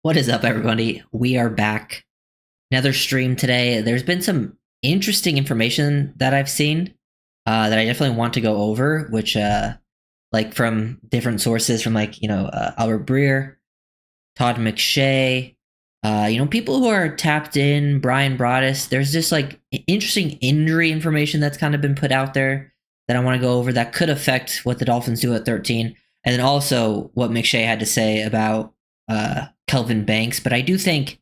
What is up, everybody? We are back. Another stream today. There's been some interesting information that I've seen that I definitely want to go over, which, like, from different sources, from Albert Breer, Todd McShay, people who are tapped in, Brian Broaddus. There's just like interesting injury information that's kind of been put out there that I want to go over that could affect what the Dolphins do at 13, and then also what McShay had to say about Kelvin Banks. But I do think,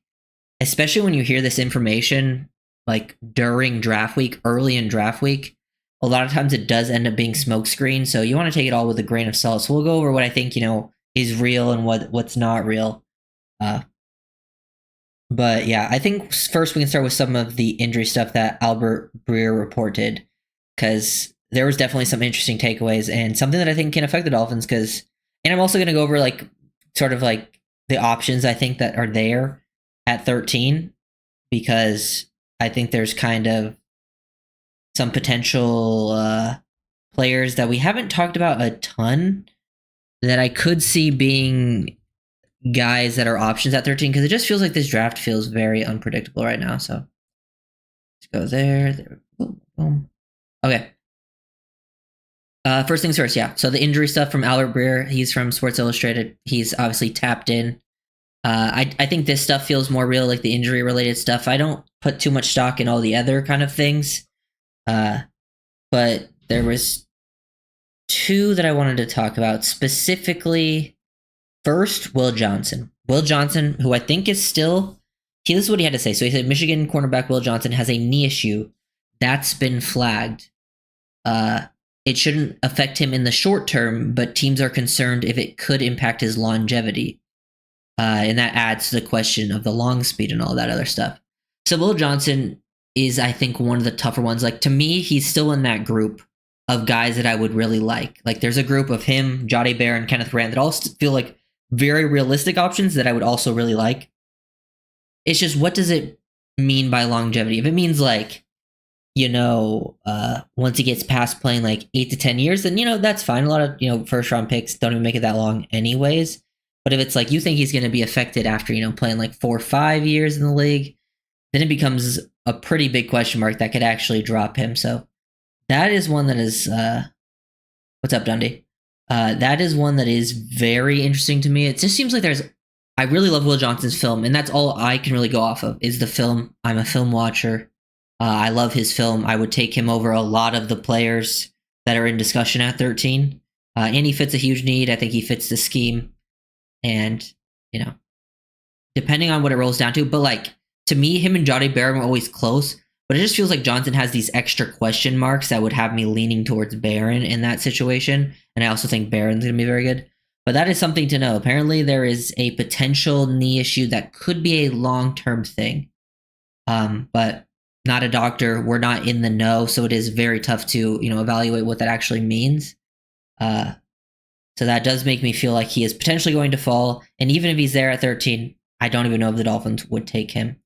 especially when you hear this information like during draft week, early in draft week, a lot of times it does end up being smokescreen. So you want to take it all with a grain of salt. So we'll go over what I think is real and what's not real. But yeah, I think first we can start with some of the injury stuff that Albert Breer reported, because there was definitely some interesting takeaways and something that I think can affect the Dolphins. And I'm also going to go over like sort of like the options I think that are there at 13, because I think there's kind of some potential players that we haven't talked about a ton that I could see being guys that are options at 13, because it just feels like this draft feels very unpredictable right now. So let's go there. Boom, boom. Okay. First things first, yeah. So the injury stuff from Albert Breer, he's from Sports Illustrated. He's obviously tapped in. I think this stuff feels more real, like the injury related stuff. I don't put too much stock in all the other kind of things. But there was two that I wanted to talk about specifically. First, Will Johnson. Will Johnson, who I think is still... this is what he had to say. So he said Michigan cornerback Will Johnson has a knee issue that's been flagged. It shouldn't affect him in the short term, but teams are concerned if it could impact his longevity. And that adds to the question of the long speed and all that other stuff. So Will Johnson is, I think, one of the tougher ones. Like, to me, he's still in that group of guys that I would really like. Like, there's a group of him, Jahdae Barron, and Kenneth Rand that all feel like very realistic options that I would also really like. It's just, what does it mean by longevity? If it means like, once he gets past playing like 8 to 10 years, then, that's fine. A lot of, first round picks don't even make it that long anyways. But if it's like you think he's going to be affected after, playing like 4 or 5 years in the league, then it becomes a pretty big question mark that could actually drop him. So that is one that is, what's up, Dundee? That is one that is very interesting to me. It just seems like I really love Will Johnson's film, and that's all I can really go off of is the film. I'm a film watcher. I love his film. I would take him over a lot of the players that are in discussion at 13. And he fits a huge need. I think he fits the scheme. And, depending on what it rolls down to. But, like, to me, him and Jahdae Barron were always close. But it just feels like Johnson has these extra question marks that would have me leaning towards Barron in that situation. And I also think Barron's going to be very good. But that is something to know. Apparently, there is a potential knee issue that could be a long-term thing. But not a doctor. We're not in the know. So it is very tough to, evaluate what that actually means. So that does make me feel like he is potentially going to fall. And even if he's there at 13, I don't even know if the Dolphins would take him.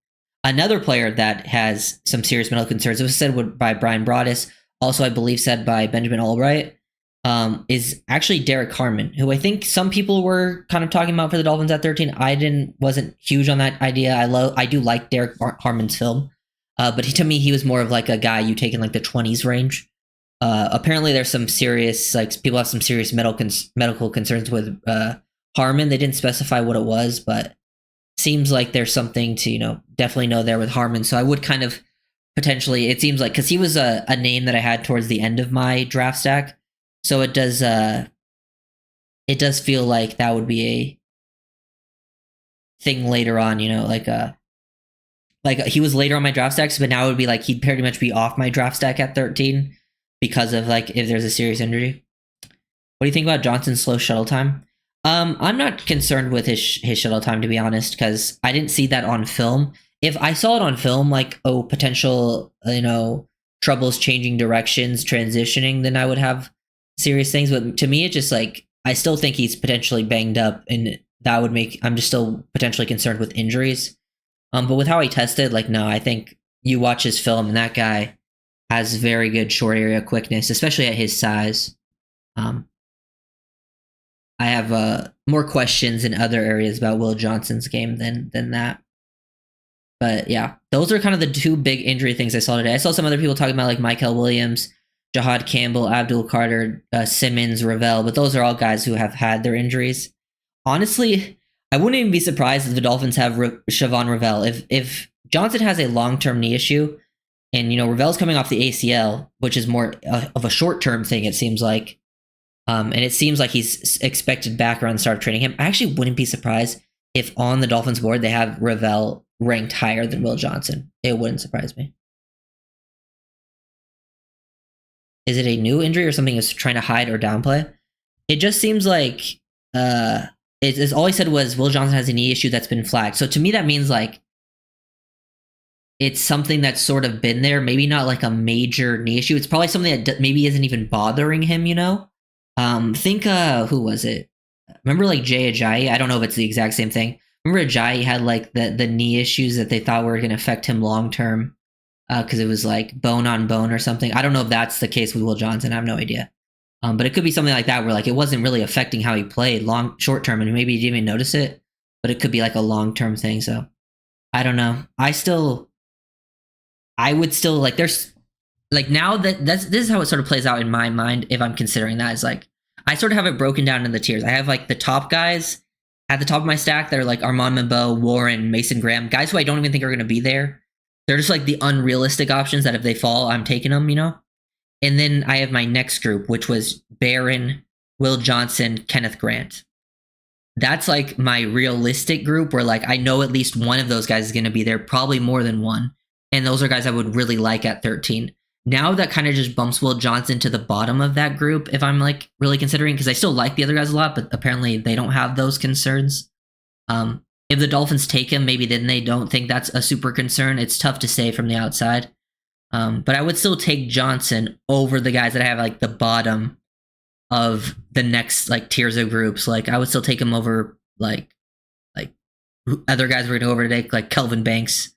Another player that has some serious medical concerns, it was said by Brian Broaddus, also I believe said by Benjamin Albright, is actually Derek Harmon, who I think some people were kind of talking about for the Dolphins at 13. I wasn't huge on that idea. I do like Derek Harmon's film, but to me he was more of like a guy you take in like the 20s range. Apparently there's some serious, like, people have some serious medical concerns with Harmon. They didn't specify what it was, but seems like there's something to, definitely know there with Harmon. So I would kind of potentially, it seems like, because he was a name that I had towards the end of my draft stack. So it does feel like that would be a thing later on, like he was later on my draft stacks, but now it would be like he'd pretty much be off my draft stack at 13 because of like if there's a serious injury. What do you think about Johnson's slow shuttle time? I'm not concerned with his shuttle time, to be honest, because I didn't see that on film. If I saw it on film, like, potential, troubles changing directions, transitioning, then I would have serious things. But to me, it's just like, I still think he's potentially banged up, and that would make, I'm just still potentially concerned with injuries. But with how he tested, like, no, I think you watch his film and that guy has very good short area quickness, especially at his size. I have more questions in other areas about Will Johnson's game than that. But yeah, those are kind of the two big injury things I saw today. I saw some other people talking about like Michael Williams, Jahad Campbell, Abdul Carter, Simmons, Ravel, but those are all guys who have had their injuries. Honestly, I wouldn't even be surprised if the Dolphins have Siobhan Ravel. If Johnson has a long-term knee issue, and Ravel's coming off the ACL, which is more of a short-term thing, it seems like, and it seems like he's expected back around the start of training camp. I actually wouldn't be surprised if on the Dolphins board they have Ravel ranked higher than Will Johnson. It wouldn't surprise me. Is it a new injury or something he's trying to hide or downplay? It just seems like it's all he said was Will Johnson has a knee issue that's been flagged. So to me, that means like it's something that's sort of been there. Maybe not like a major knee issue. It's probably something that maybe isn't even bothering him, Think, who was it? Remember like Jay Ajayi? I don't know if it's the exact same thing. Remember Ajayi had like the knee issues that they thought were going to affect him long term because it was like bone on bone or something. I don't know if that's the case with Will Johnson. I have no idea. But it could be something like that where like it wasn't really affecting how he played short term, and maybe he didn't even notice it. But it could be like a long term thing. So I don't know. I would still like there's like now that this is how it sort of plays out in my mind if I'm considering that is like I sort of have it broken down into the tiers. I have like the top guys at the top of my stack that are like Armand Mambeau, Warren, Mason Graham, guys who I don't even think are going to be there. They're just like the unrealistic options that if they fall, I'm taking them, And then I have my next group, which was Barron, Will Johnson, Kenneth Grant. That's like my realistic group where like I know at least one of those guys is going to be there, probably more than one. And those are guys I would really like at 13. Now that kind of just bumps Will Johnson to the bottom of that group if I'm like really considering, because I still like the other guys a lot, but apparently they don't have those concerns. If the Dolphins take him, maybe then they don't think that's a super concern. It's tough to say from the outside. But I would still take Johnson over the guys that have like the bottom of the next like tiers of groups. Like I would still take him over like other guys we're going to go over today, like Kelvin Banks,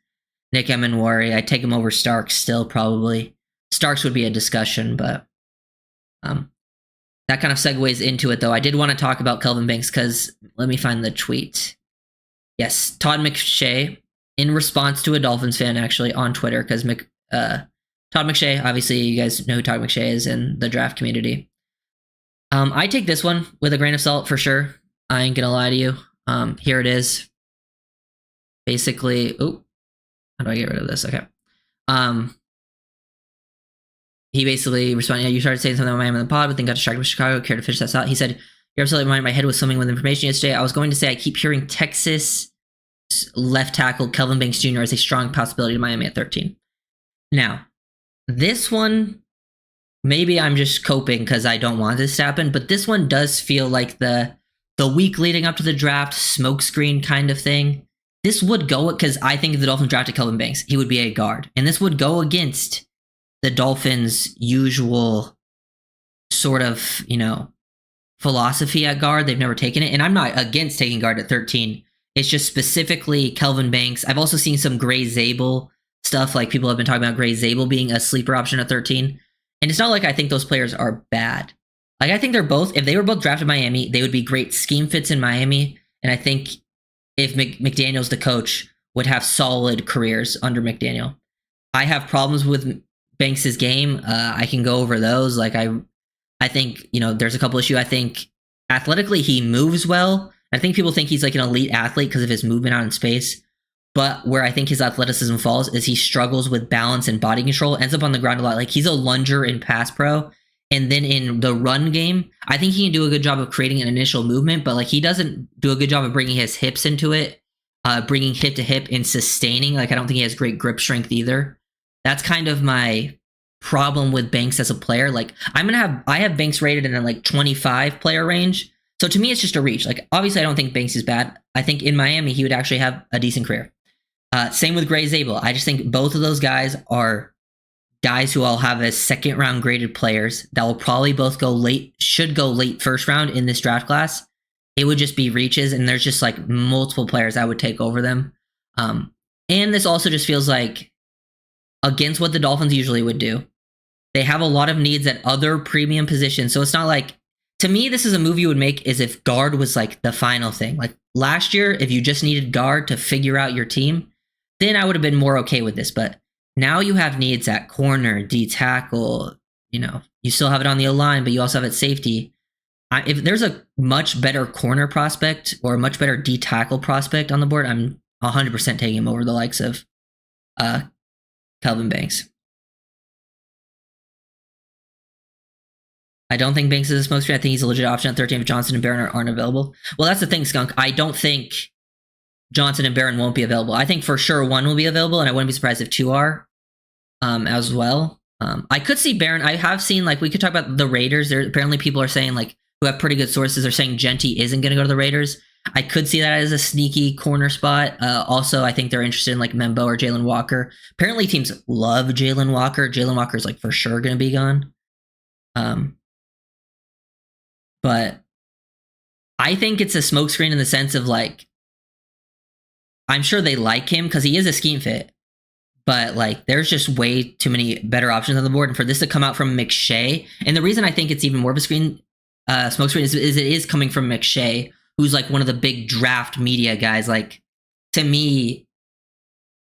Nick Emenwari. I'd take him over Starks still probably. Starks would be a discussion, but that kind of segues into it, though. I did want to talk about Kelvin Banks because let me find the tweet. Yes, Todd McShay, in response to a Dolphins fan, actually, on Twitter, because Todd McShay, obviously, you guys know who Todd McShay is in the draft community. I take this one with a grain of salt for sure. I ain't going to lie to you. Here it is. Basically, how do I get rid of this? Okay. He basically responded, you started saying something about Miami in the pod, but then got distracted with Chicago, care to finish that out. He said, you're absolutely right. My head was swimming with information yesterday. I was going to say I keep hearing Texas left tackle Kelvin Banks Jr. as a strong possibility to Miami at 13. Now, this one, maybe I'm just coping because I don't want this to happen, but this one does feel like the week leading up to the draft smokescreen kind of thing. This would go, because I think if the Dolphins drafted Kelvin Banks, he would be a guard. And this would go against the Dolphins' usual sort of, philosophy at guard. They've never taken it. And I'm not against taking guard at 13. It's just specifically Kelvin Banks. I've also seen some Gray Zabel stuff. Like people have been talking about Gray Zabel being a sleeper option at 13. And it's not like I think those players are bad. Like I think they're both, if they were both drafted in Miami, they would be great scheme fits in Miami. And I think if McDaniel's the coach, would have solid careers under McDaniel. I have problems with Banks's game. I can go over those. Like I think, there's a couple issues. I think athletically he moves well. I think people think he's like an elite athlete because of his movement out in space. But where I think his athleticism falls is he struggles with balance and body control, ends up on the ground a lot. Like he's a lunger in pass pro. And then in the run game, I think he can do a good job of creating an initial movement, but like he doesn't do a good job of bringing his hips into it, bringing hip to hip and sustaining. Like I don't think he has great grip strength either. That's kind of my problem with Banks as a player. Like I have Banks rated in a like 25 player range. So to me, it's just a reach. Like obviously I don't think Banks is bad. I think in Miami, he would actually have a decent career. Same with Gray Zabel. I just think both of those guys are guys who all have as second round graded players that will probably both should go late first round in this draft class. It would just be reaches, and there's just like multiple players I would take over them. And this also just feels like against what the Dolphins usually would do. They have a lot of needs at other premium positions. So it's not like To me, this is a move you would make is if guard was like the final thing. Like last year, if you just needed guard to figure out your team, then I would have been more okay with this. But now you have needs at corner, D tackle. You still have it on the O-line, but you also have it safety. If there's a much better corner prospect or a much better D tackle prospect on the board, I'm 100% taking him over the likes of Kelvin Banks. I don't think Banks is a smokescreen. I think he's a legit option at 13 if Johnson and Barron aren't available. Well, that's the thing, Skunk. I don't think Johnson and Barron won't be available. I think for sure one will be available, and I wouldn't be surprised if two are as well. I could see Barron. I have seen, like, we could talk about the Raiders. There apparently people are saying, like, who have pretty good sources are saying Genty isn't going to go to the Raiders. I could see that as a sneaky corner spot. Also, I think they're interested in like Membo or Jalen Walker. Apparently teams love Jalen Walker. Jalen Walker is like for sure going to be gone. But I think it's a smokescreen in the sense of like, I'm sure they like him because he is a scheme fit, but like there's just way too many better options on the board. And for this to come out from McShay, and the reason I think it's even more of a smokescreen is it is coming from McShay, who's like one of the big draft media guys. Like, to me,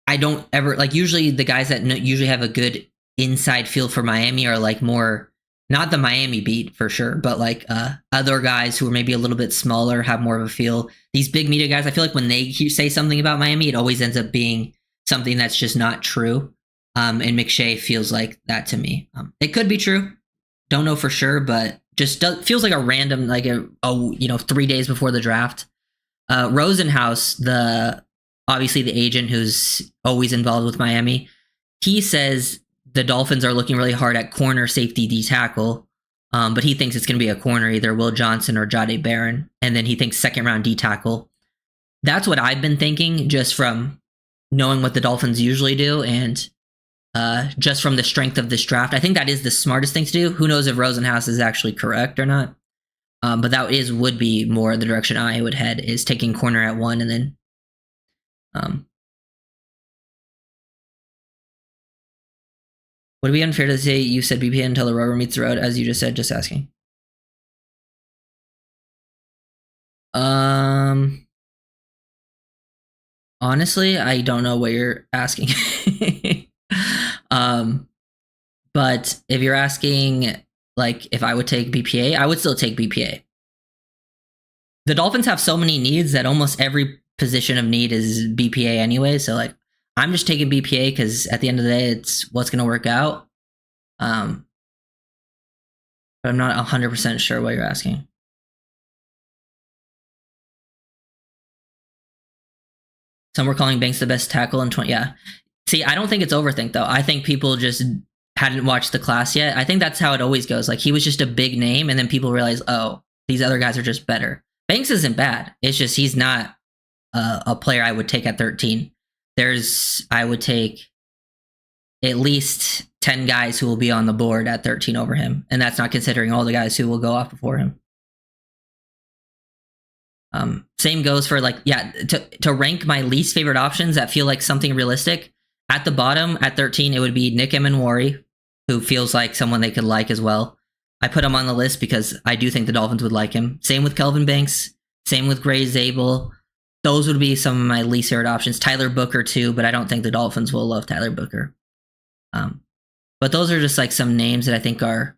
I don't ever like, usually the guys that usually have a good inside feel for Miami are like more, not the Miami beat for sure, but like other guys who are maybe a little bit smaller have more of a feel. These big media guys, I feel like when they say something about Miami, it always ends up being something that's just not true. And McShay feels like that to me. It could be true. Don't know for sure, but just feels like a random, like 3 days before the draft. Rosenhaus, obviously the agent who's always involved with Miami, he says the Dolphins are looking really hard at corner, safety, D tackle, but he thinks it's going to be a corner, either Will Johnson or Jahdae Barron, and then he thinks second round D tackle. That's what I've been thinking, just from knowing what the Dolphins usually do, and just from the strength of this draft. I think that is the smartest thing to do. Who knows if Rosenhaus is actually correct or not? But that would be more the direction I would head, is taking corner at 1 and then would it be unfair to say you said BPA until the rubber meets the road, as you just said? Just asking. Honestly, I don't know what you're asking. But if you're asking, like, if I would take BPA, I would still take BPA. The Dolphins have so many needs that almost every position of need is BPA anyway. So, like, I'm just taking BPA because at the end of the day, it's what's going to work out. But I'm not 100% sure what you're asking. Some were calling Banks the best tackle in 20. Yeah. See, I don't think it's overthink, though. I think people just hadn't watched the class yet. I think that's how it always goes. Like, he was just a big name, and then people realize, oh, these other guys are just better. Banks isn't bad. It's just he's not a player I would take at 13. I would take at least 10 guys who will be on the board at 13 over him. And that's not considering all the guys who will go off before him. Same goes for, like, yeah, to rank my least favorite options that feel like something realistic. At the bottom, at 13, it would be Nick Emenwari, who feels like someone they could like as well. I put him on the list because I do think the Dolphins would like him. Same with Kelvin Banks. Same with Gray Zabel. Those would be some of my least favorite options. Tyler Booker too, but I don't think the Dolphins will love Tyler Booker. But those are just like some names that I think are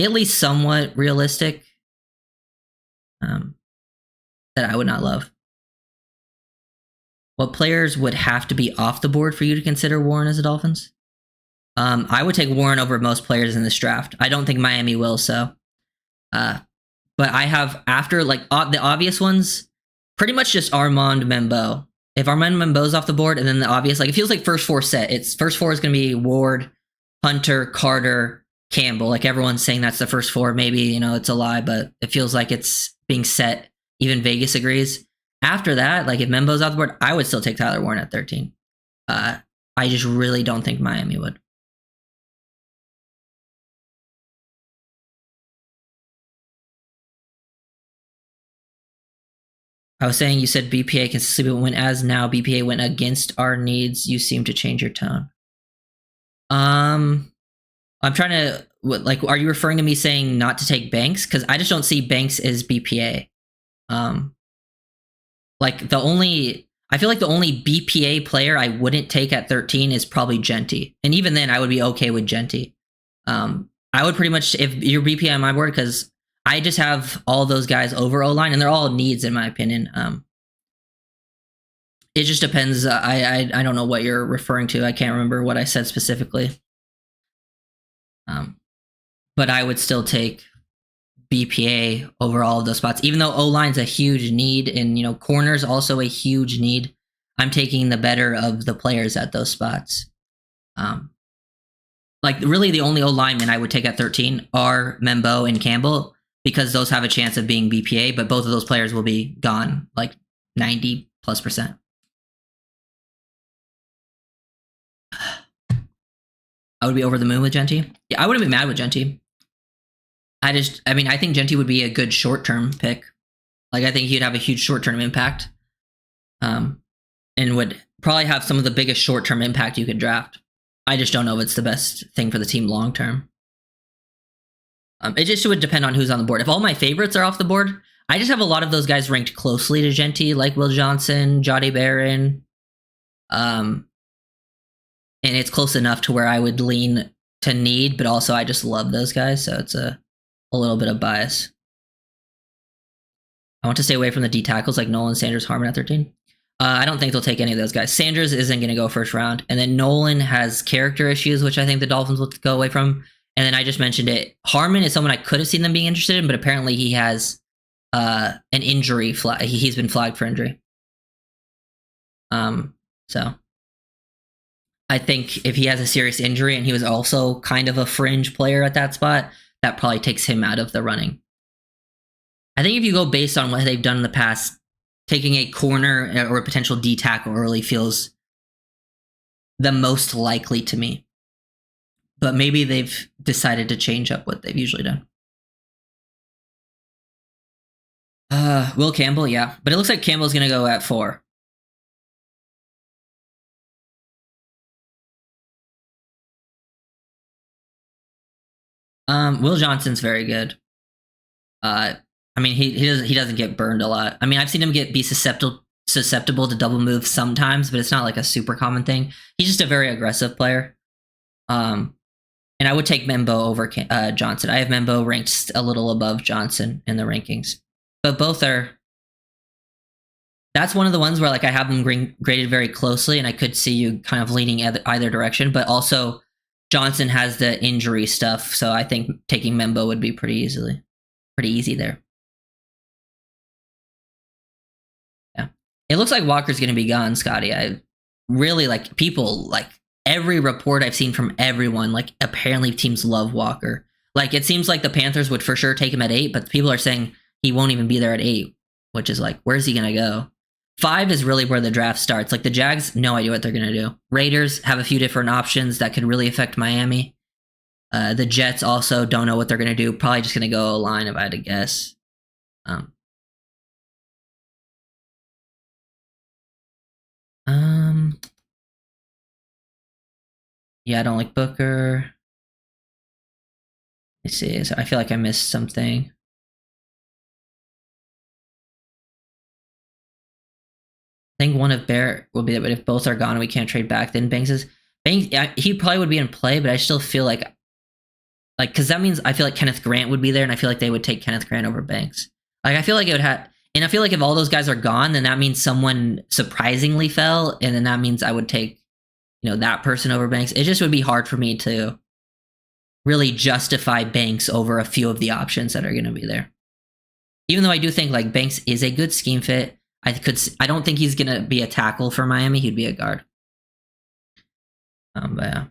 at least somewhat realistic, that I would not love. What players would have to be off the board for you to consider Warren as a Dolphins? I would take Warren over most players in this draft. I don't think Miami will, so. But I have, after, like, the obvious ones, pretty much just Armand Membo. If Armand Membo's off the board, and then the obvious, like, it feels like first four set. It's first four is going to be Ward, Hunter, Carter, Campbell. Like, everyone's saying that's the first four. Maybe, it's a lie, but it feels like it's being set. Even Vegas agrees. After that, like, if Membo's off the board, I would still take Tyler Warren at 13. I just really don't think Miami would. I was saying, you said BPA consistently went as now BPA went against our needs. You seem to change your tone. I'm trying to like. Are you referring to me saying not to take Banks? Because I just don't see Banks as BPA. Like I feel like the only BPA player I wouldn't take at 13 is probably Genty, and even then I would be okay with Genty. I would pretty much if you're BPA on my board because I just have all those guys over O-line, and they're all needs in my opinion. It just depends. I don't know what you're referring to. I can't remember what I said specifically. But I would still take BPA over all of those spots, even though O-line's a huge need, and corner's also a huge need. I'm taking the better of the players at those spots. Like really, the only O-linemen I would take at 13 are Membo and Campbell because those have a chance of being BPA, but both of those players will be gone like 90+%. I would be over the moon with Genty. Yeah, I wouldn't be mad with Genty. I think Genty would be a good short-term pick. Like, I think he'd have a huge short-term impact. And would probably have some of the biggest short-term impact you could draft. I just don't know if it's the best thing for the team long-term. It just would depend on who's on the board. If all my favorites are off the board, I just have a lot of those guys ranked closely to Genty, like Will Johnson, Jody Barron. And it's close enough to where I would lean to need, but also I just love those guys, so it's a little bit of bias. I want to stay away from the D tackles like Nolan, Sanders, Harmon at 13. I don't think they'll take any of those guys. Sanders isn't going to go first round. And then Nolan has character issues, which I think the Dolphins will go away from. And then I just mentioned it. Harmon is someone I could have seen them being interested in, but apparently he has an injury flag. He's been flagged for injury. So I think if he has a serious injury and he was also kind of a fringe player at that spot, that probably takes him out of the running. I think if you go based on what they've done in the past, taking a corner or a potential D tackle early feels the most likely to me. But maybe they've decided to change up what they've usually done. Will Campbell, yeah. But it looks like Campbell's going to go at 4. Will Johnson's very good. He doesn't get burned a lot. I mean, I've seen him be susceptible to double moves sometimes, but it's not like a super common thing. He's just a very aggressive player. And I would take Membo over Johnson. I have Membo ranked a little above Johnson in the rankings, but both are. That's one of the ones where like I have them graded very closely, and I could see you kind of leaning either direction. But also, Johnson has the injury stuff, so I think taking Membo would be pretty easy there. Yeah, it looks like Walker's going to be gone, Scotty. I really like people like. Every report I've seen from everyone, like apparently teams love Walker. Like it seems like the Panthers would for sure take him at 8, but people are saying he won't even be there at 8, which is like, where's he going to go? 5 is really where the draft starts. Like the Jags, no idea what they're going to do. Raiders have a few different options that could really affect Miami. The Jets also don't know what they're going to do. Probably just going to go line if I had to guess. Yeah, I don't like Booker. Let's see. So I feel like I missed something. I think one of Bear will be there, but if both are gone and we can't trade back, then Banks, yeah, he probably would be in play, but I still feel like, because that means I feel like Kenneth Grant would be there, and I feel like they would take Kenneth Grant over Banks. Like I feel like it would have, and I feel like if all those guys are gone, then that means someone surprisingly fell, and then that means I would take that person over Banks. It just would be hard for me to really justify Banks over a few of the options that are going to be there. Even though I do think like Banks is a good scheme fit, I don't think he's going to be a tackle for Miami. He'd be a guard. But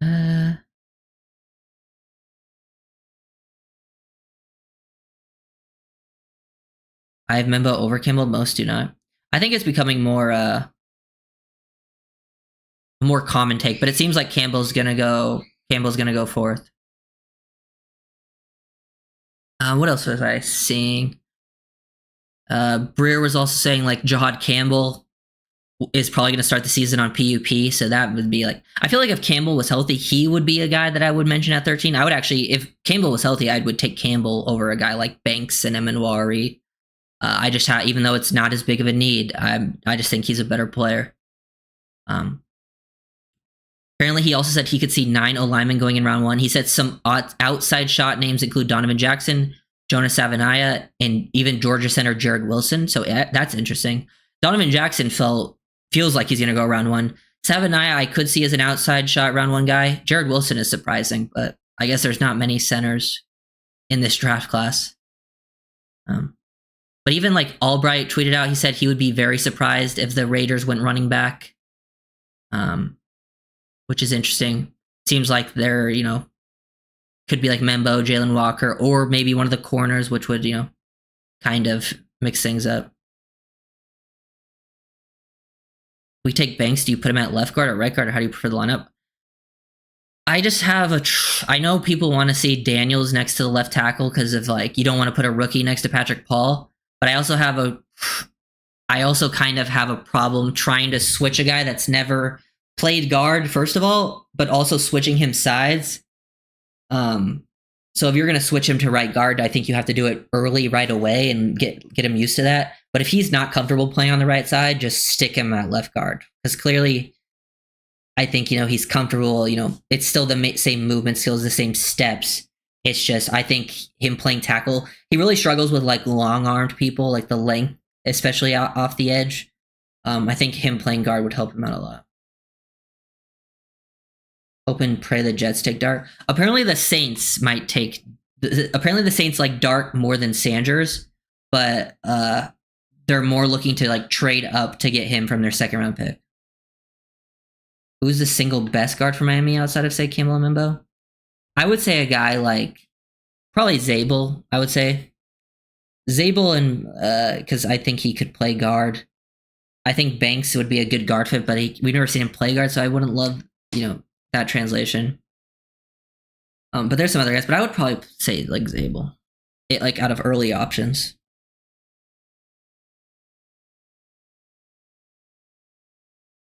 yeah. I have Membo over Campbell. Most do not. I think it's becoming more common take, but it seems like Campbell's gonna go 4th. What else was I seeing? Breer was also saying like Jahad Campbell is probably going to start the season on PUP. So that would be like, I feel like if Campbell was healthy, he would be a guy that I would mention at 13. I would actually, if Campbell was healthy, I would take Campbell over a guy like Banks and Emanwari. I just have, even though it's not as big of a need, I just think he's a better player. Apparently, he also said he could see 9 O-linemen going in round 1. He said some outside shot names include Donovan Jackson, Jonas Savaiinaea, and even Georgia center Jared Wilson. So that's interesting. Donovan Jackson feels like he's going to go round 1. Savaiinaea I could see as an outside shot round 1 guy. Jared Wilson is surprising, but I guess there's not many centers in this draft class. But even like Albright tweeted out, he said he would be very surprised if the Raiders went running back, which is interesting. Seems like they're, could be like Membo, Jalen Walker, or maybe one of the corners, which would, kind of mix things up. We take Banks. Do you put him at left guard or right guard, or how do you prefer the lineup? I just have I know people want to see Daniels next to the left tackle because of like, you don't want to put a rookie next to Patrick Paul. But I also kind of have a problem trying to switch a guy that's never played guard, first of all, but also switching him sides. So if you're going to switch him to right guard, I think you have to do it early, right away, and get him used to that. But if he's not comfortable playing on the right side, just stick him at left guard. Because clearly, I think, he's comfortable. It's still the same movement skills, the same steps. It's just, I think him playing tackle, he really struggles with like long-armed people, like the length, especially off the edge. I think him playing guard would help him out a lot. Hope and pray the Jets take Dart. Apparently the Saints might take, apparently the Saints like Dart more than Sanders, but they're more looking to like trade up to get him from their second round pick. Who's the single best guard for Miami outside of, say, Campbell and Membo? I would say a guy like probably Zabel. I would say Zabel, and because I think he could play guard. I think Banks would be a good guard fit, but we've never seen him play guard, so I wouldn't love that translation. But there's some other guys, but I would probably say like Zabel, like out of early options.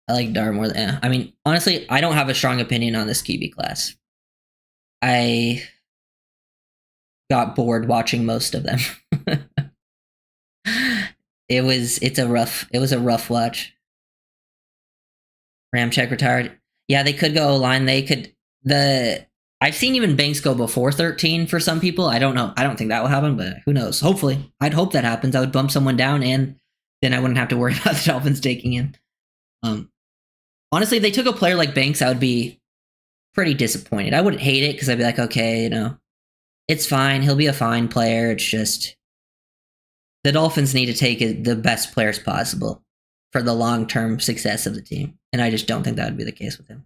I like Dart more than. I mean, honestly, I don't have a strong opinion on this QB class. I got bored watching most of them. It was a rough watch. Ramchek retired. Yeah, they could go O-line. I've seen even Banks go before 13 for some people. I don't know. I don't think that will happen, but who knows? Hopefully. I'd hope that happens. I would bump someone down, and then I wouldn't have to worry about the Dolphins taking him. Honestly, if they took a player like Banks, I would be pretty disappointed. I wouldn't hate it because I'd be like, okay, it's fine. He'll be a fine player. It's just the Dolphins need to take the best players possible for the long-term success of the team. And I just don't think that would be the case with him.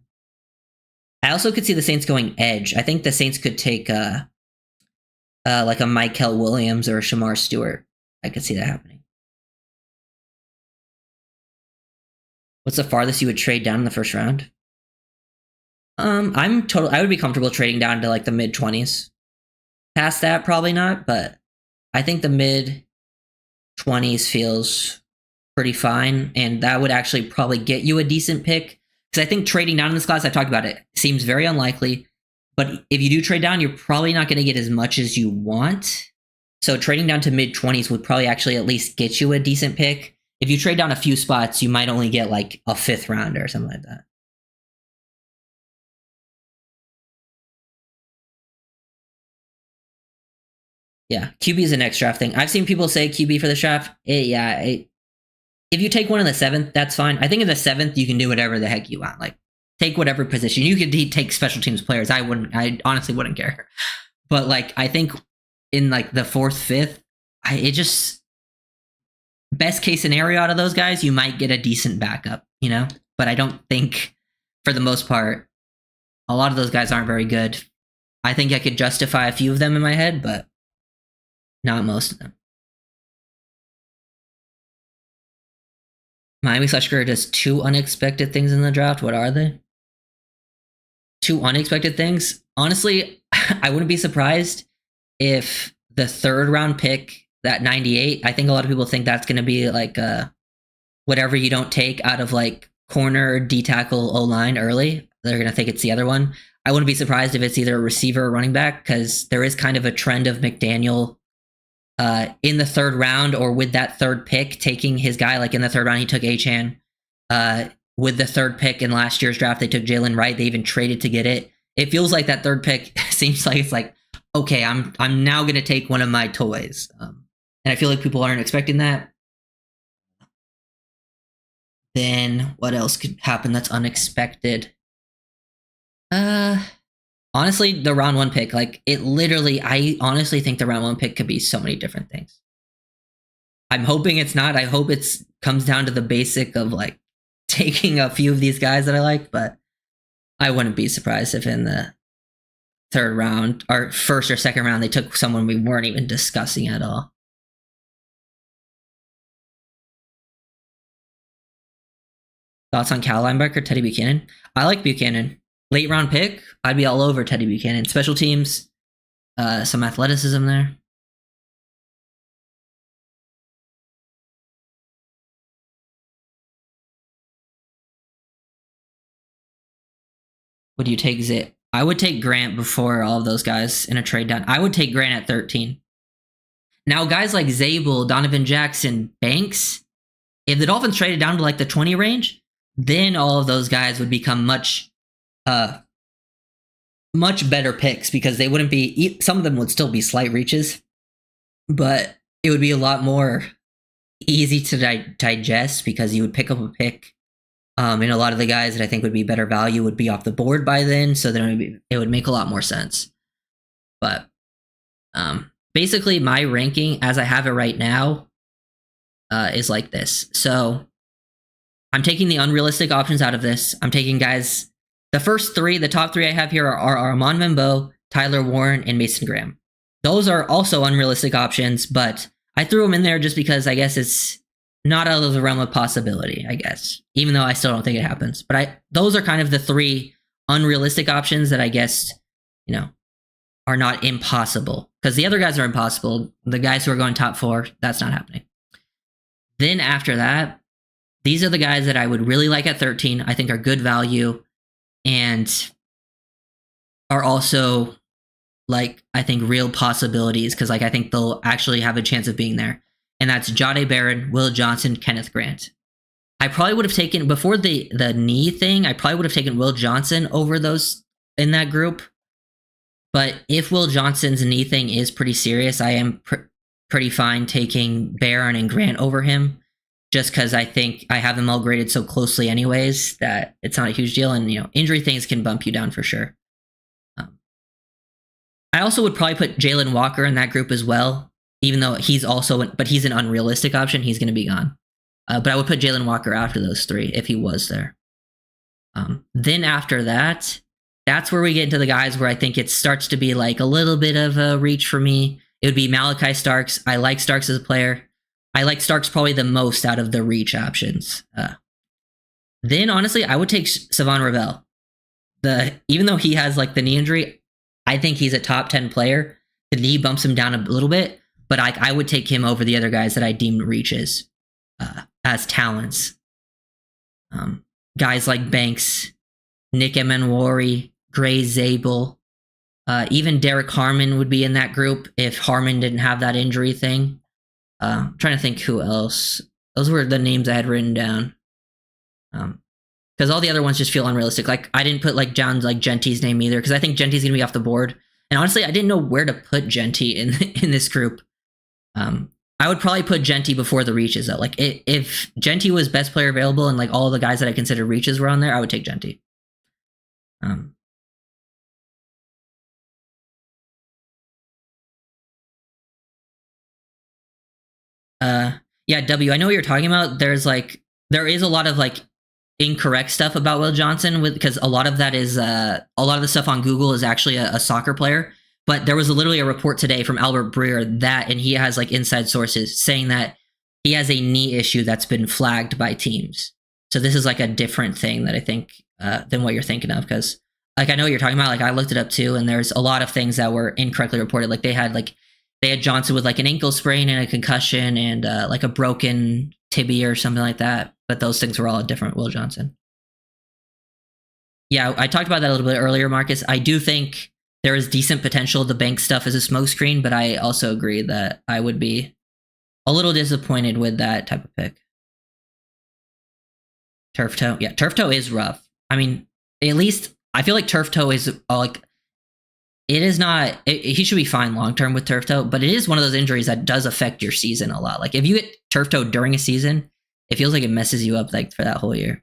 I also could see the Saints going edge. I think the Saints could take like a Michael Williams or a Shamar Stewart. I could see that happening. What's the farthest you would trade down in the first round? I would be comfortable trading down to like the mid-20s. Past that, probably not, but I think the mid-20s feels pretty fine, and that would actually probably get you a decent pick. Because I think trading down in this class, I've talked about it, seems very unlikely. But if you do trade down, you're probably not going to get as much as you want. So trading down to mid-20s would probably actually at least get you a decent pick. If you trade down a few spots, you might only get like a 5th rounder or something like that. Yeah, QB is the next draft thing. I've seen people say QB for the draft. If you take one in the 7th, that's fine. I think in the 7th, you can do whatever the heck you want. Like, take whatever position. You could take special teams players. I honestly wouldn't care. But like, I think in like the 4th, 5th, best case scenario out of those guys, you might get a decent backup, But I don't think, for the most part, a lot of those guys aren't very good. I think I could justify a few of them in my head, but not most of them. Miami/Gurr does 2 unexpected things in the draft. What are they? 2 unexpected things? Honestly, I wouldn't be surprised if the 3rd round pick, that 98, I think a lot of people think that's going to be like whatever you don't take out of like corner, D tackle, O line early, they're going to think it's the other one. I wouldn't be surprised if it's either a receiver or running back, because there is kind of a trend of McDaniel in the third round, or with that third pick, taking his guy. Like in the third round, he took Achane. With the third pick in last year's draft, they took Jalen Wright. They even traded to get it. It feels like that third pick seems like it's like, okay, I'm now going to take one of my toys. And I feel like people aren't expecting that. Then what else could happen that's unexpected? Honestly, the round 1 pick, like it literally, I honestly think the round 1 pick could be so many different things. I'm hoping it's not. I hope it's comes down to the basic of like taking a few of these guys that I like, but I wouldn't be surprised if in the third round or first or second round they took someone we weren't even discussing at all. Thoughts on Cal linebacker Teddy Buchanan? I like Buchanan. Late round pick, I'd be all over Teddy Buchanan. Special teams, some athleticism there. Would you take Zit? I would take Grant before all of those guys in a trade down. I would take Grant at 13. Now, guys like Zabel, Donovan Jackson, Banks, if the Dolphins traded down to like the 20 range, then all of those guys would become much better picks, because they wouldn't be, some of them would still be slight reaches, but it would be a lot more easy to digest, because you would pick up a pick. And a lot of the guys that I think would be better value would be off the board by then, so then it would make a lot more sense. But basically, my ranking as I have it right now is like this. So I'm taking the unrealistic options out of this. I'm taking guys, the first 3, the top 3 I have here are Armand Membo, Tyler Warren, and Mason Graham. Those are also unrealistic options, but I threw them in there just because I guess it's not out of the realm of possibility, I guess, even though I still don't think it happens. But those are kind of the 3 unrealistic options that I guess, are not impossible, because the other guys are impossible. The guys who are going top 4, that's not happening. Then after that, these are the guys that I would really like at 13. I think are good value and are also like, I think, real possibilities, because like I think they'll actually have a chance of being there. And that's Jahdae Barron, Will Johnson, Kenneth Grant. I probably would have taken, before the knee thing, I probably would have taken Will Johnson over those in that group. But if Will Johnson's knee thing is pretty serious, I am pretty fine taking Barron and Grant over him, just because I think I have them all graded so closely anyways that it's not a huge deal. And, injury things can bump you down for sure. I also would probably put Jalen Walker in that group as well, even though he's an unrealistic option. He's going to be gone. But I would put Jalen Walker after those 3 if he was there. Then after that, that's where we get into the guys where I think it starts to be like a little bit of a reach for me. It would be Malachi Starks. I like Starks as a player. I like Starks probably the most out of the reach options. Then honestly, I would take Savon Ravel. Even though he has like the knee injury, I think he's a top 10 player. The knee bumps him down a little bit, but I would take him over the other guys that I deem reaches as talents. Guys like Banks, Nick Emenwari, Gray Zabel, even Derek Harmon would be in that group if Harmon didn't have that injury thing. I'm trying to think who else. Those were the names I had written down. Because all the other ones just feel unrealistic. Like I didn't put like John's like Genty's name either, because I think Genty's gonna be off the board. And honestly, I didn't know where to put Genty in this group. I would probably put Genty before the reaches though. Like if Genty was best player available and like all the guys that I consider reaches were on there, I would take Genty. Yeah, W, I know what you're talking about. There is a lot of like incorrect stuff about Will Johnson because a lot of that is a lot of the stuff on Google is actually a soccer player. But there was literally a report today from Albert Breer and he has like inside sources saying that he has a knee issue that's been flagged by teams. So this is like a different thing that I think than what you're thinking of, because like I know what you're talking about. Like I looked it up too, and there's a lot of things that were incorrectly reported. Like they had Johnson with like an ankle sprain and a concussion and like a broken tibia or something like that. but those things were all a different Will Johnson. Yeah, I talked about that a little bit earlier, Marcus. I do think there is decent potential. The Banks stuff is a smokescreen, but I also agree that I would be a little disappointed with that type of pick. Turf toe. Yeah, turf toe is rough. I mean, at least I feel like turf toe is like, it is not, he should be fine long term with turf toe, but it is one of those injuries that does affect your season a lot. Like if you get turf toe during a season, it feels like it messes you up like for that whole year.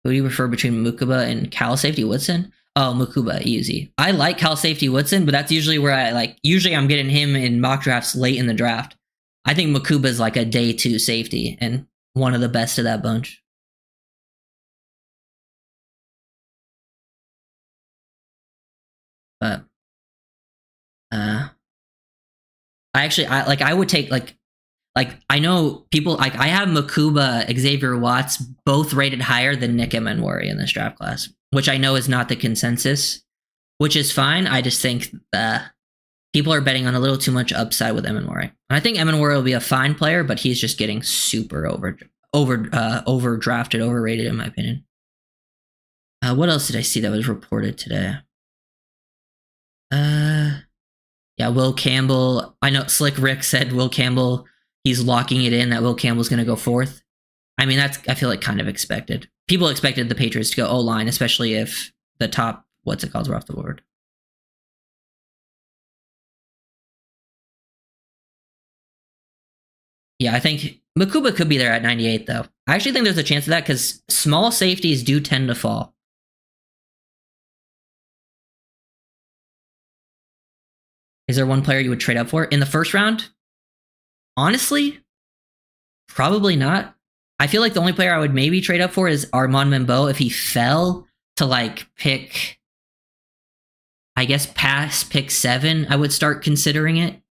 Who do you prefer between Mukuba and Cal Safety Woodson? Oh, Mukuba, easy. I like Cal Safety Woodson, but that's usually where I like. Usually, I'm getting him in mock drafts late in the draft. I think Mukuba is like a day 2 safety and one of the best of that bunch. But I would take like I know people like I have Makuba, Xavier Watts both rated higher than Nick Emenwari in this draft class, which I know is not the consensus, which is fine. I just think people are betting on a little too much upside with Emenwari. And I think Emenwari will be a fine player, but he's just getting super overdrafted, overrated in my opinion. What else did I see that was reported today? Yeah, Will Campbell. I know Slick Rick said Will Campbell, he's locking it in that Will Campbell's going to go 4th. I mean, that's, I feel like, kind of expected. People expected the Patriots to go O-line, especially if the top, what's it called, were off the board. Yeah, I think Makuba could be there at 98, though. I actually think there's a chance of that because small safeties do tend to fall. Is there one player you would trade up for in the first round? Honestly, probably not. I feel like the only player I would maybe trade up for is Armand Membo if he fell to like pick, I guess, past pick 7. I would start considering it.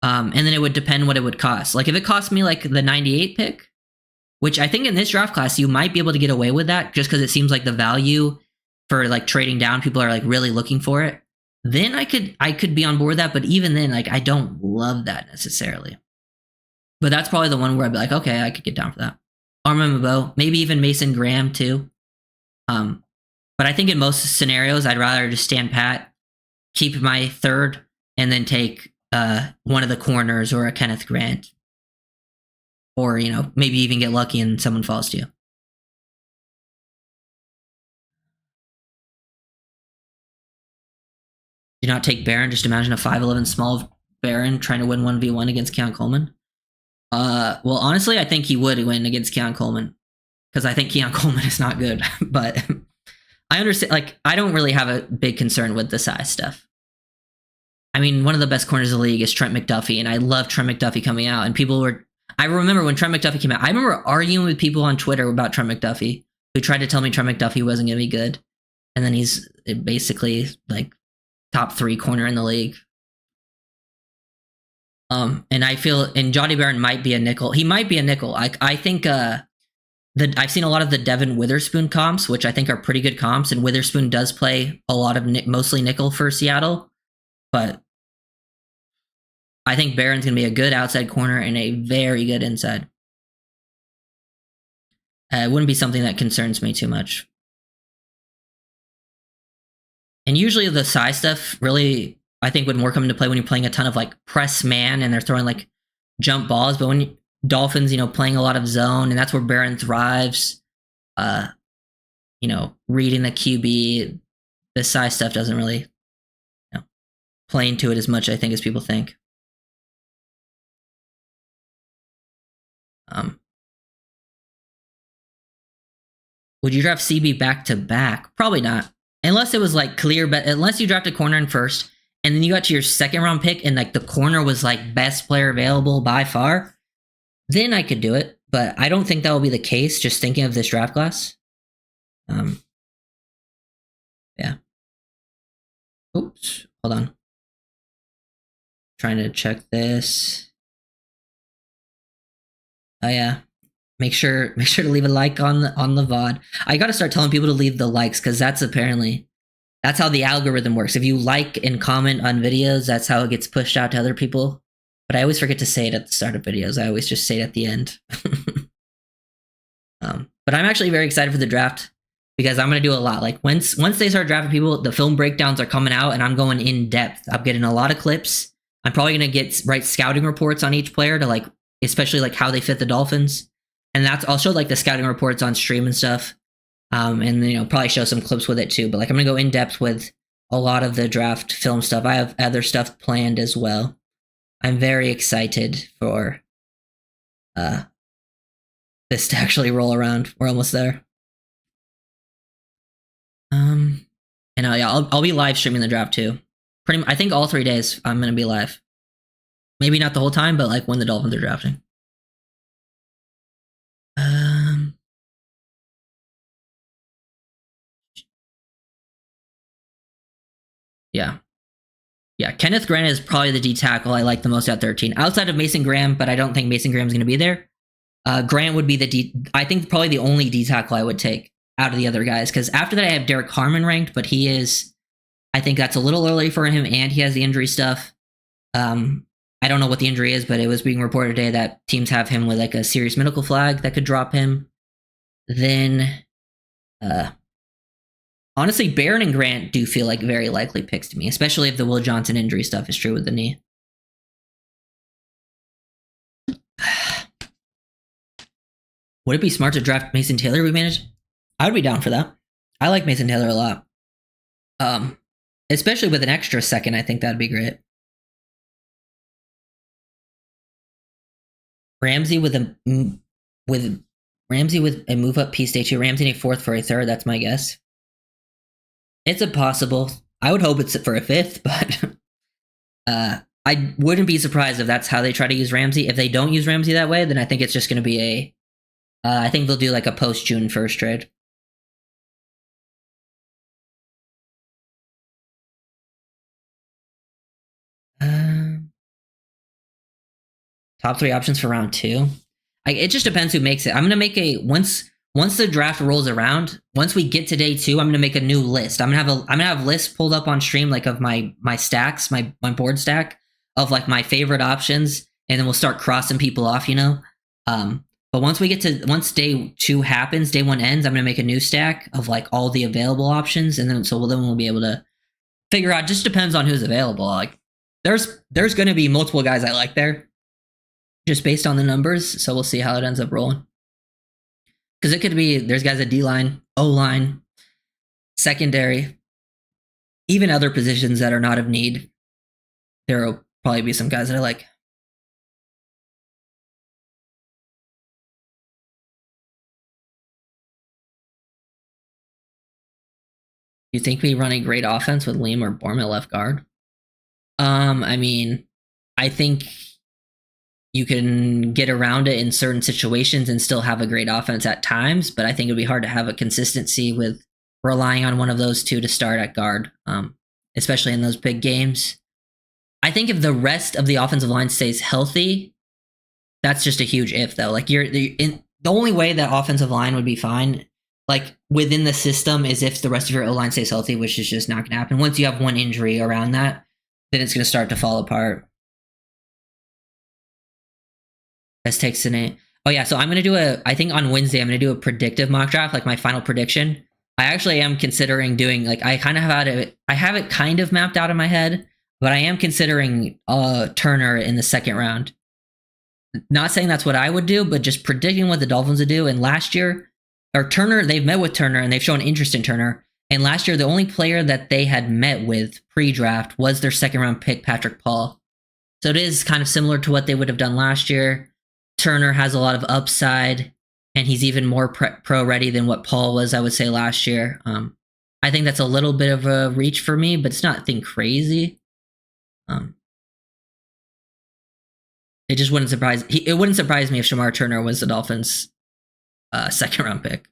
And then it would depend what it would cost. Like if it cost me like the 98 pick, which I think in this draft class you might be able to get away with that just because it seems like the value for like trading down, people are like really looking for it. Then I could be on board with that, but even then, like I don't love that necessarily. But that's probably the one where I'd be like, okay, I could get down for that. Armand Mabo, maybe even Mason Graham too. But I think in most scenarios, I'd rather just stand pat, keep my 3rd, and then take one of the corners or a Kenneth Grant, or maybe even get lucky and someone falls to you. Do not take Barron. Just imagine a 5'11" small Barron trying to win 1v1 against Keon Coleman. Well, honestly, I think he would win against Keon Coleman because I think Keon Coleman is not good. But I understand. Like, I don't really have a big concern with the size stuff. I mean, one of the best corners of the league is Trent McDuffie, and I love Trent McDuffie coming out. And people were, I remember when Trent McDuffie came out, I remember arguing with people on Twitter about Trent McDuffie who tried to tell me Trent McDuffie wasn't going to be good. And then he's basically like top 3 corner in the league. And I feel, and Johnny Barron might be a nickel. He might be a nickel. I think I've seen a lot of the Devin Witherspoon comps, which I think are pretty good comps. And Witherspoon does play a lot of mostly nickel for Seattle, but I think Barron's gonna be a good outside corner and a very good inside. It wouldn't be something that concerns me too much. And usually the size stuff really, I think, would more come into play when you're playing a ton of like press man and they're throwing like jump balls. But when Dolphins, playing a lot of zone, and that's where Barron thrives. Reading the QB, the size stuff doesn't really, play into it as much, I think, as people think. Would you draft CB back to back? Probably not. Unless it was like clear, but unless you draft a corner in first and then you got to your 2nd round pick and like the corner was like best player available by far, then I could do it. But I don't think that will be the case, just thinking of this draft class. Yeah. Oops, hold on. Trying to check this. Oh yeah. Make sure to leave a like on the VOD. I gotta start telling people to leave the likes because that's That's how the algorithm works. If you like and comment on videos, that's how it gets pushed out to other people. But I always forget to say it at the start of videos. I always just say it at the end. But I'm actually very excited for the draft because I'm going to do a lot. Like once they start drafting people, the film breakdowns are coming out and I'm going in depth. I'm getting a lot of clips. I'm probably going to write scouting reports on each player to like, especially like how they fit the Dolphins. And I'll show like the scouting reports on stream and stuff. And probably show some clips with it too. But like I'm going to go in depth with a lot of the draft film stuff. I have other stuff planned as well. I'm very excited for this to actually roll around. We're almost there. And I'll be live streaming the draft too. I think all 3 days I'm gonna be live. Maybe not the whole time, but like when the Dolphins are drafting. Yeah. Kenneth Grant is probably the D tackle I like the most at 13, outside of Mason Graham, but I don't think Mason Graham's gonna be there. Grant would be I think probably the only D tackle I would take out of the other guys, because after that I have Derek Harmon ranked, but I think that's a little early for him, and he has the injury stuff. I don't know what the injury is, but it was being reported today that teams have him with like a serious medical flag that could drop him. Then, honestly, Barron and Grant do feel like very likely picks to me, especially if the Will Johnson injury stuff is true with the knee. Would it be smart to draft Mason Taylor we managed? I would be down for that. I like Mason Taylor a lot. Especially with an extra second, I think that'd be great. Ramsey with a move up piece day 2. Ramsey in a 4th for a 3rd. That's my guess. It's a possible. I would hope it's for a 5th, but I wouldn't be surprised if that's how they try to use Ramsey. If they don't use Ramsey that way, then I think it's just going to be I think they'll do like a post June 1st trade. Top 3 options for round 2. It just depends who makes it. I'm gonna make once the draft rolls around. Once we get to day 2, I'm gonna make a new list. I'm gonna have lists pulled up on stream, like of my stacks, my board stack of like my favorite options, and then we'll start crossing people off. But once day 2 happens, day 1 ends, I'm gonna make a new stack of like all the available options, and then we'll be able to figure out. Just depends on who's available. Like there's gonna be multiple guys I like there, just based on the numbers. So we'll see how it ends up rolling. Because it could be there's guys at D-line, O-line, secondary, even other positions that are not of need. There will probably be some guys that I like. You think we run a great offense with Liam or Bourne at left guard? I think you can get around it in certain situations and still have a great offense at times, but I think it'd be hard to have a consistency with relying on one of those two to start at guard, especially in those big games. I think if the rest of the offensive line stays healthy, that's just a huge if, though. Like the only way that offensive line would be fine, like within the system, is if the rest of your O-line stays healthy, which is just not going to happen. Once you have one injury around that, then it's going to start to fall apart. Best takes tonight. Oh yeah, so I'm going to do I think on Wednesday, I'm going to do a predictive mock draft, like my final prediction. I actually am considering doing, like, I have it kind of mapped out in my head, but I am considering Turner in the second round. Not saying that's what I would do, but just predicting what the Dolphins would do. And last year, Turner, they've met with Turner and they've shown interest in Turner. And last year, the only player that they had met with pre-draft was their second round pick, Patrick Paul. So it is kind of similar to what they would have done last year. Turner has a lot of upside, and he's even more pro ready than what Paul was, I would say, last year. I think that's a little bit of a reach for me, but it's nothing crazy. It just wouldn't surprise. It wouldn't surprise me if Shamar Turner was the Dolphins' second round pick.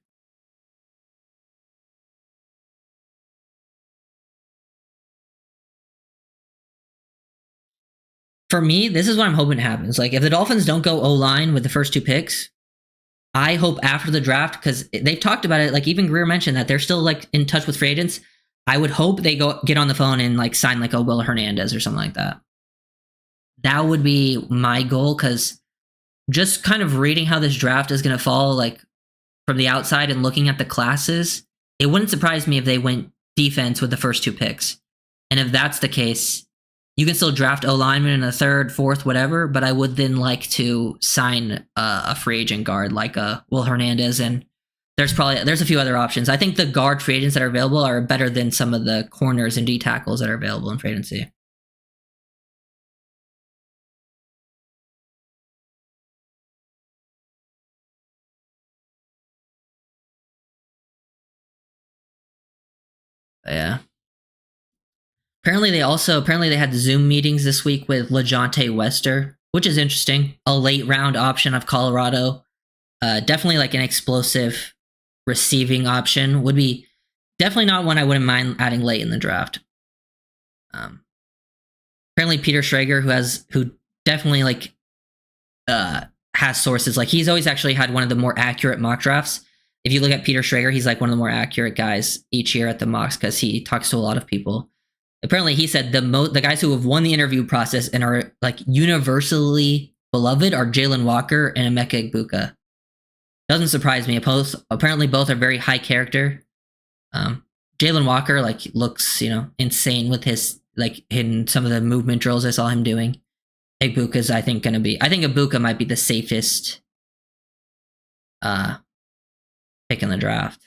For me, this is what I'm hoping happens. Like, if the Dolphins don't go O-line with the first two picks, I hope after the draft, because they've talked about it, like even Greer mentioned that they're still like in touch with free agents. I would hope they go get on the phone and like sign like a Will Hernandez or something like that. That would be my goal, because just kind of reading how this draft is going to fall, like from the outside and looking at the classes, it wouldn't surprise me if they went defense with the first 2 picks. And if that's the case, you can still draft O lineman in a third, fourth, whatever. But I would then like to sign a free agent guard like a Will Hernandez, and there's a few other options. I think the guard free agents that are available are better than some of the corners and D tackles that are available in free agency. But yeah. Apparently they had Zoom meetings this week with LeJontay Wester, which is interesting. A late round option of Colorado. Definitely like an explosive receiving option. Would be definitely not one I wouldn't mind adding late in the draft. Apparently Peter Schrager, who definitely like has sources, like he's always actually had one of the more accurate mock drafts. If you look at Peter Schrager, he's like one of the more accurate guys each year at the mocks because he talks to a lot of people. Apparently he said the guys who have won the interview process and are like universally beloved are Jalen Walker and Emeka Egbuka. Doesn't surprise me. Apparently both are very high character. Jalen Walker like looks, insane with his like in some of the movement drills I saw him doing. Egbuka's I think Egbuka might be the safest pick in the draft.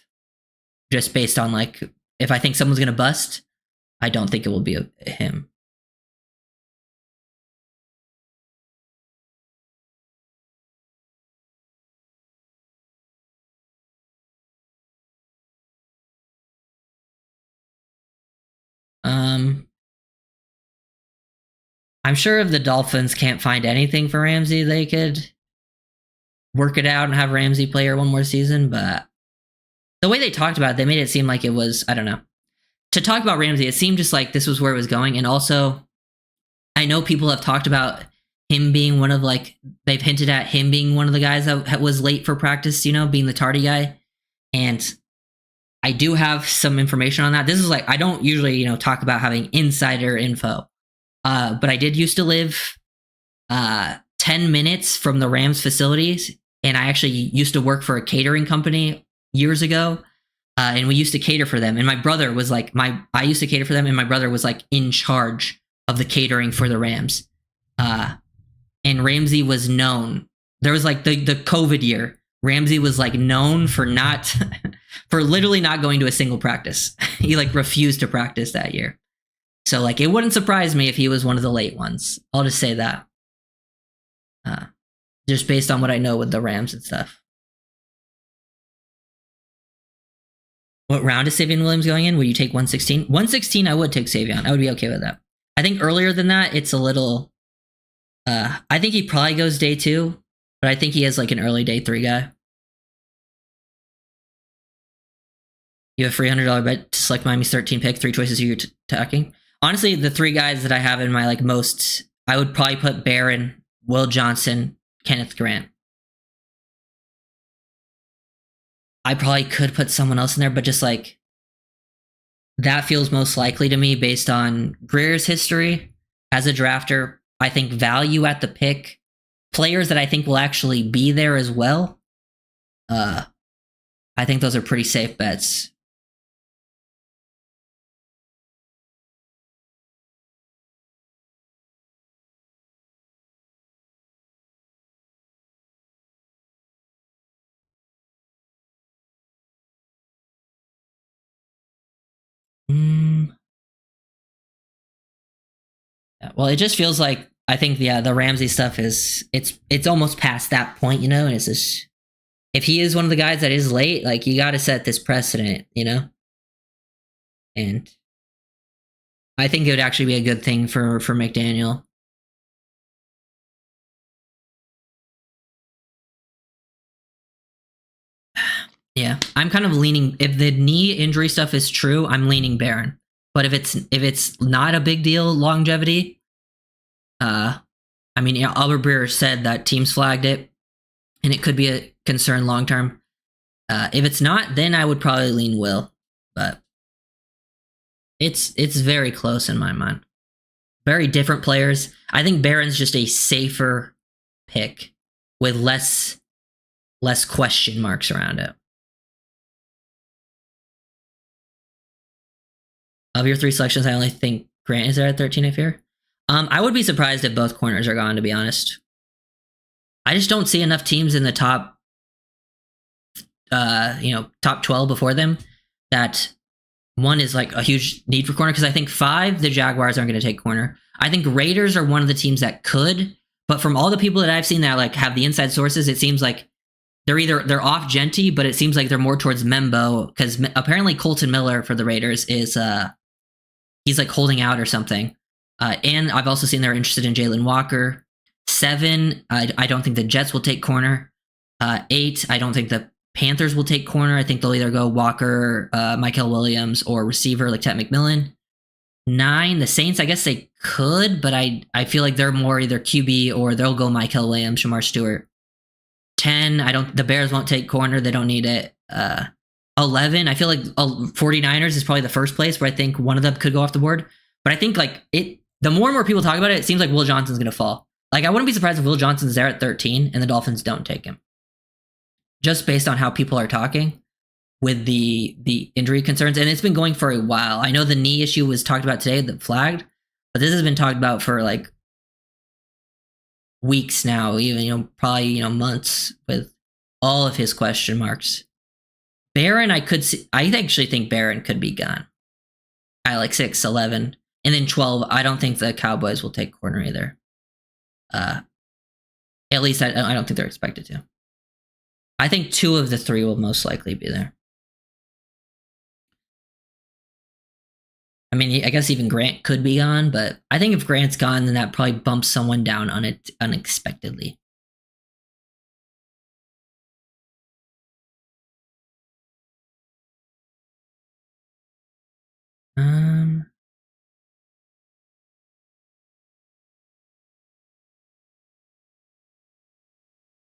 Just based on like if I think someone's gonna bust, I don't think it will be him. I'm sure if the Dolphins can't find anything for Ramsey, they could work it out and have Ramsey play one more season. But the way they talked about it, they made it seem like it was, I don't know. To talk about Ramsey, it seemed just like this was where it was going. And also, I know people have talked about him being one of like, they've hinted at him being one of the guys that was late for practice, being the tardy guy. And I do have some information on that. This is like, I don't usually, talk about having insider info. But I did used to live 10 minutes from the Rams facilities. And I actually used to work for a catering company years ago. And we used to cater for them. And my brother was like, I used to cater for them. And my brother was like in charge of the catering for the Rams. And Ramsey was known. There was like the COVID year. Ramsey was like known for for literally not going to a single practice. He like refused to practice that year. So like it wouldn't surprise me if he was one of the late ones. I'll just say that. Just based on what I know with the Rams and stuff. What round is Savion Williams going in? Would you take 116? 116, I would take Savion. I would be okay with that. I think earlier than that, it's a little... I think he probably goes day 2, but I think he is like an early day 3 guy. You have a $300 bet to select Miami's 13 pick, 3 choices you're attacking. Honestly, the 3 guys that I have in my like most... I would probably put Barron, Will Johnson, Kenneth Grant. I probably could put someone else in there, but just like that feels most likely to me based on Greer's history as a drafter. I think value at the pick, players that I think will actually be there as well. I think those are pretty safe bets. Yeah, well, it just feels like I think the Ramsey stuff it's almost past that point, and it's just if he is one of the guys that is late, like you got to set this precedent, and I think it would actually be a good thing for McDaniel. Yeah, I'm kind of leaning. If the knee injury stuff is true, I'm leaning Barron. But if it's not a big deal, longevity. I mean, Albert Breer said that teams flagged it, and it could be a concern long term. If it's not, then I would probably lean Will. But It's very close in my mind. Very different players. I think Barron's just a safer pick with less question marks around it. Of your three selections, I only think Grant is there at 13, I fear. I would be surprised if both corners are gone, to be honest. I just don't see enough teams in the top, top 12 before them that one is like a huge need for corner, because I think 5, the Jaguars aren't going to take corner. I think Raiders are one of the teams that could, but from all the people that I've seen that like have the inside sources, it seems like they're off Genty, but it seems like they're more towards Membo, because apparently Colton Miller for the Raiders is he's like holding out or something. And I've also seen they're interested in Jalen Walker. 7, I don't think the Jets will take corner. 8, I don't think the Panthers will take corner. I think they'll either go Walker, Michael Williams, or receiver like Ted McMillan. 9, the Saints, I guess they could, but I feel like they're more either QB or they'll go Michael Williams, Shamar Stewart. 10, the Bears won't take corner. They don't need it. 11, I feel like 49ers is probably the first place where I think one of them could go off the board. But I think like the more and more people talk about it, it seems like Will Johnson's going to fall. Like I wouldn't be surprised if Will Johnson's there at 13 and the Dolphins don't take him. Just based on how people are talking with the injury concerns. And it's been going for a while. I know the knee issue was talked about today, that flagged, but this has been talked about for like weeks now, even, probably, months, with all of his question marks. Barron, I actually think Barron could be gone at like 6, 11. And then 12, I don't think the Cowboys will take corner either. At least I don't think they're expected to. I think 2 of the 3 will most likely be there. I mean, I guess even Grant could be gone, but I think if Grant's gone, then that probably bumps someone down on it unexpectedly.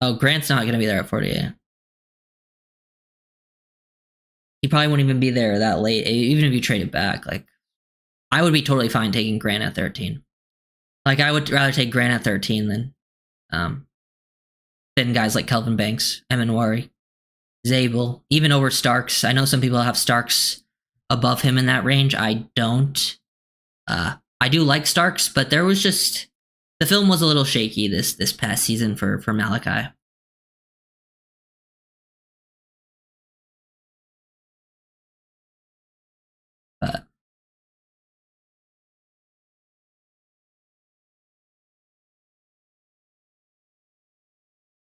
Oh, Grant's not going to be there at 48. He probably won't even be there that late, even if you trade it back. Like, I would be totally fine taking Grant at 13. Like, I would rather take Grant at 13 than guys like Kelvin Banks, Emanwari, Zabel, even over Starks. I know some people have Starks above him in that range. I don't. I do like Starks, but there was just, the film was a little shaky this past season for Malachi. But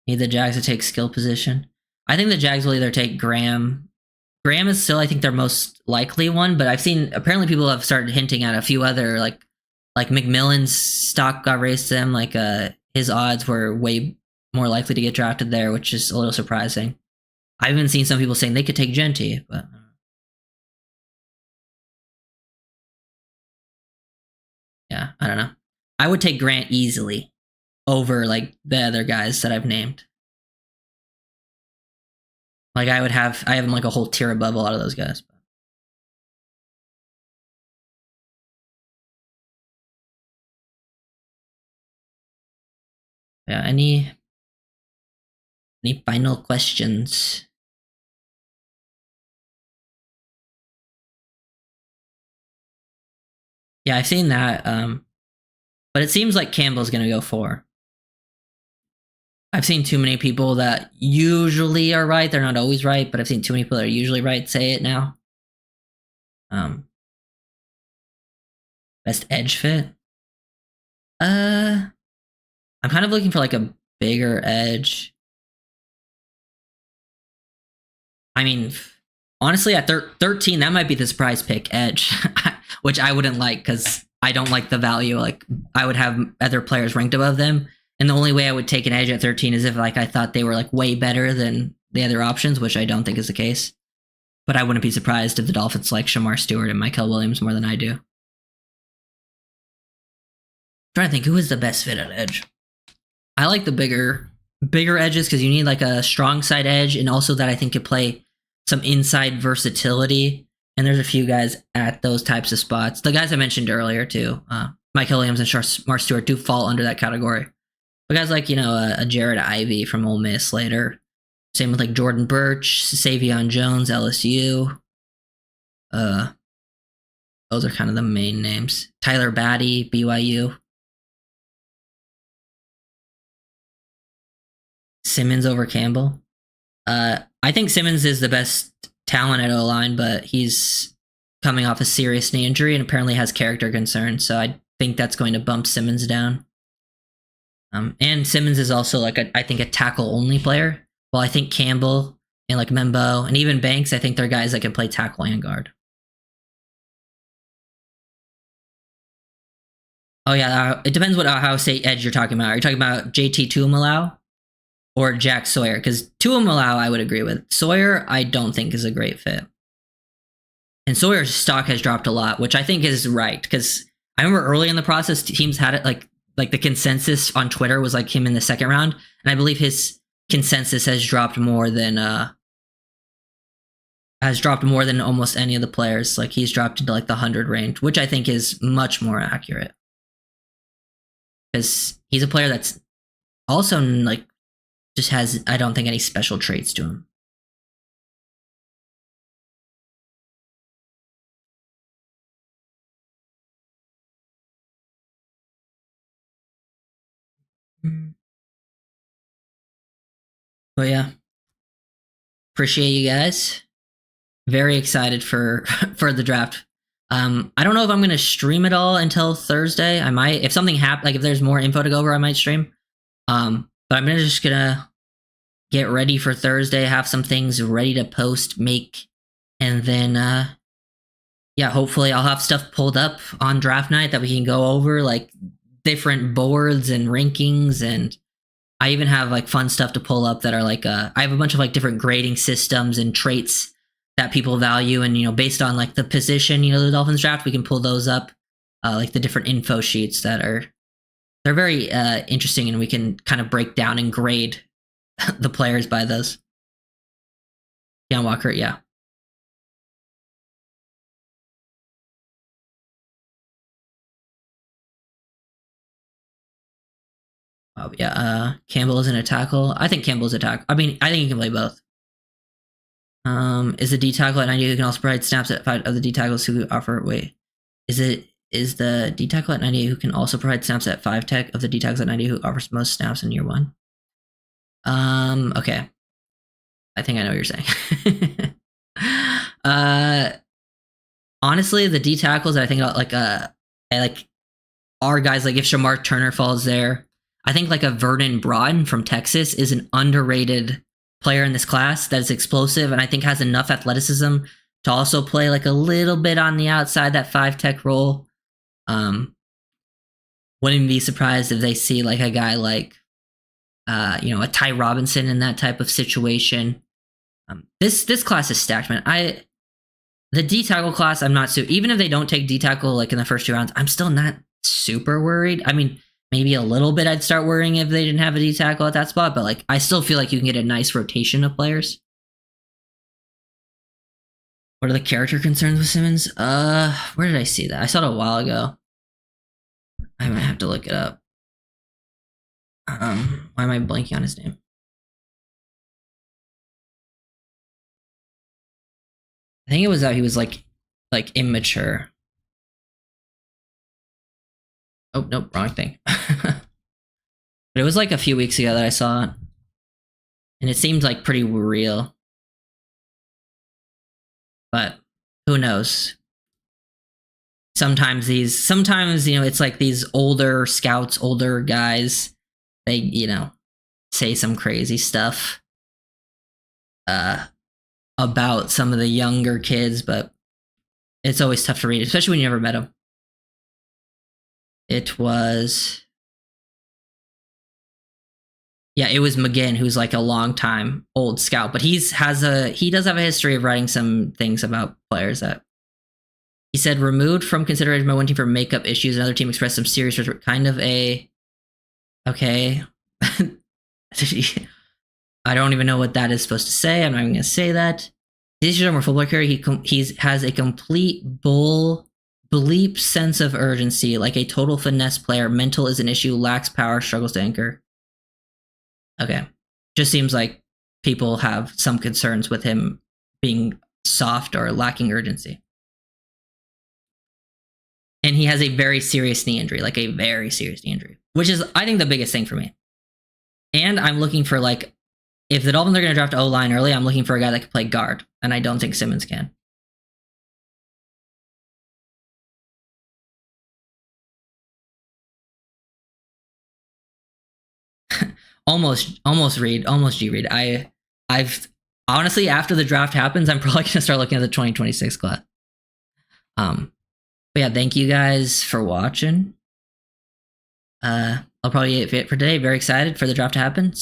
need the Jags to take skill position. I think the Jags will either take Graham. Graham is still, I think, their most likely one, but I've seen, apparently people have started hinting at a few other, like McMillan's stock got raised to them, like his odds were way more likely to get drafted there, which is a little surprising. I've even seen some people saying they could take Genty, but yeah, I don't know. I would take Grant easily over like the other guys that I've named. Like I have him like a whole tier above a lot of those guys. Yeah, any final questions? Yeah, I've seen that. But it seems like Campbell's gonna go 4. I've seen too many people that usually are right. They're not always right, but I've seen too many people that are usually right say it now. Best edge fit? I'm kind of looking for like a bigger edge. I mean, honestly, at 13, that might be the surprise pick, edge, which I wouldn't like because I don't like the value. Like, I would have other players ranked above them. And the only way I would take an edge at 13 is if like I thought they were like way better than the other options, which I don't think is the case. But I wouldn't be surprised if the Dolphins like Shamar Stewart and Michael Williams more than I do. I'm trying to think, who is the best fit at edge? I like the bigger edges because you need like a strong side edge, and also that I think could play some inside versatility And there's a few guys at those types of spots. The guys I mentioned earlier too, Mike Williams and Mark Stewart do fall under that category. But guys like, a Jared Ivey from Ole Miss later. Same with like Jordan Birch, Savion Jones, LSU. Those are kind of the main names. Tyler Batty, BYU. Simmons over Campbell. I think Simmons is the best talent at O-line, but he's coming off a serious knee injury and apparently has character concerns. So I think that's going to bump Simmons down. And Simmons is also I think a tackle only player. Well, I think Campbell and like Membo and even Banks, I think they're guys that can play tackle and guard. Oh yeah, it depends what Ohio State edge you're talking about. Are you talking about JT Tuimalau or Jack Sawyer? Because Tuimalau I would agree with. Sawyer I don't think is a great fit. And Sawyer's stock has dropped a lot, which I think is right. Because I remember early in the process, teams had it like the consensus on Twitter was like him in the second round. And I believe his consensus has dropped more than almost any of the players. Like he's dropped into like the 100 range, which I think is much more accurate. Because he's a player that's also like just has, I don't think, any special traits to him. But yeah, appreciate you guys. Very excited for the draft. I don't know if I'm gonna stream it all until Thursday. I might, if something happens, like if there's more info to go over, I might stream. But I'm just gonna get ready for Thursday, have some things ready to post, make, and then yeah, hopefully I'll have stuff pulled up on draft night that we can go over, like different boards and rankings, and I even have like fun stuff to pull up that are like I have a bunch of like different grading systems and traits that people value, and based on like the position, the Dolphins draft, we can pull those up, like the different info sheets they're very interesting, and we can kind of break down and grade the players by those. Deion Walker, yeah. Oh yeah, Campbell isn't a tackle. I think Campbell's a tackle. I mean, I think he can play both. Is the D tackle at 90 who can also provide snaps at 5 of the D tackles who offer? Wait, is the D tackle at 90 who can also provide snaps at 5 tech of the D tackles at 90 who offers most snaps in year 1? Okay. I think I know what you're saying. Honestly, the D tackles that I think about, are guys like if Shamar Turner falls there. I think like a Vernon Broughton from Texas is an underrated player in this class that is explosive and I think has enough athleticism to also play like a little bit on the outside, that 5 tech role. Wouldn't be surprised if they see like a guy like a Ty Robinson in that type of situation. This class is stacked, man. The D tackle class, I'm not even if they don't take D tackle like in the first 2 rounds, I'm still not super worried. I mean, maybe a little bit I'd start worrying if they didn't have a D tackle at that spot, but like I still feel like you can get a nice rotation of players. What are the character concerns with Simmons? Where did I see that? I saw it a while ago. I might have to look it up. Why am I blanking on his name? I think it was that he was like immature. Oh, nope, wrong thing. But it was like a few weeks ago that I saw it. And it seemed like pretty real. But who knows? Sometimes it's like these older scouts, older guys, they, say some crazy stuff about some of the younger kids, but it's always tough to read, especially when you never met them. It was McGinn, who's like a long time old scout, but he does have a history of writing some things about players that he said removed from consideration by one team for makeup issues. Another team expressed some serious kind of a okay. I don't even know what that is supposed to say. I'm not even going to say that. He's a more football carrier. He has a complete bleep sense of urgency, like a total finesse player. Mental is an issue, lacks power, struggles to anchor. Okay. Just seems like people have some concerns with him being soft or lacking urgency. And he has a very serious knee injury, like a very serious knee injury, which is, I think, the biggest thing for me. And I'm looking for, like, if the Dolphins are going to draft O-line early, I'm looking for a guy that can play guard, and I don't think Simmons can. almost G Reed. I've honestly, after the draft happens, I'm probably gonna start looking at the 2026 class. But yeah, thank you guys for watching. I'll probably get it for today. Very excited for the draft to happen. So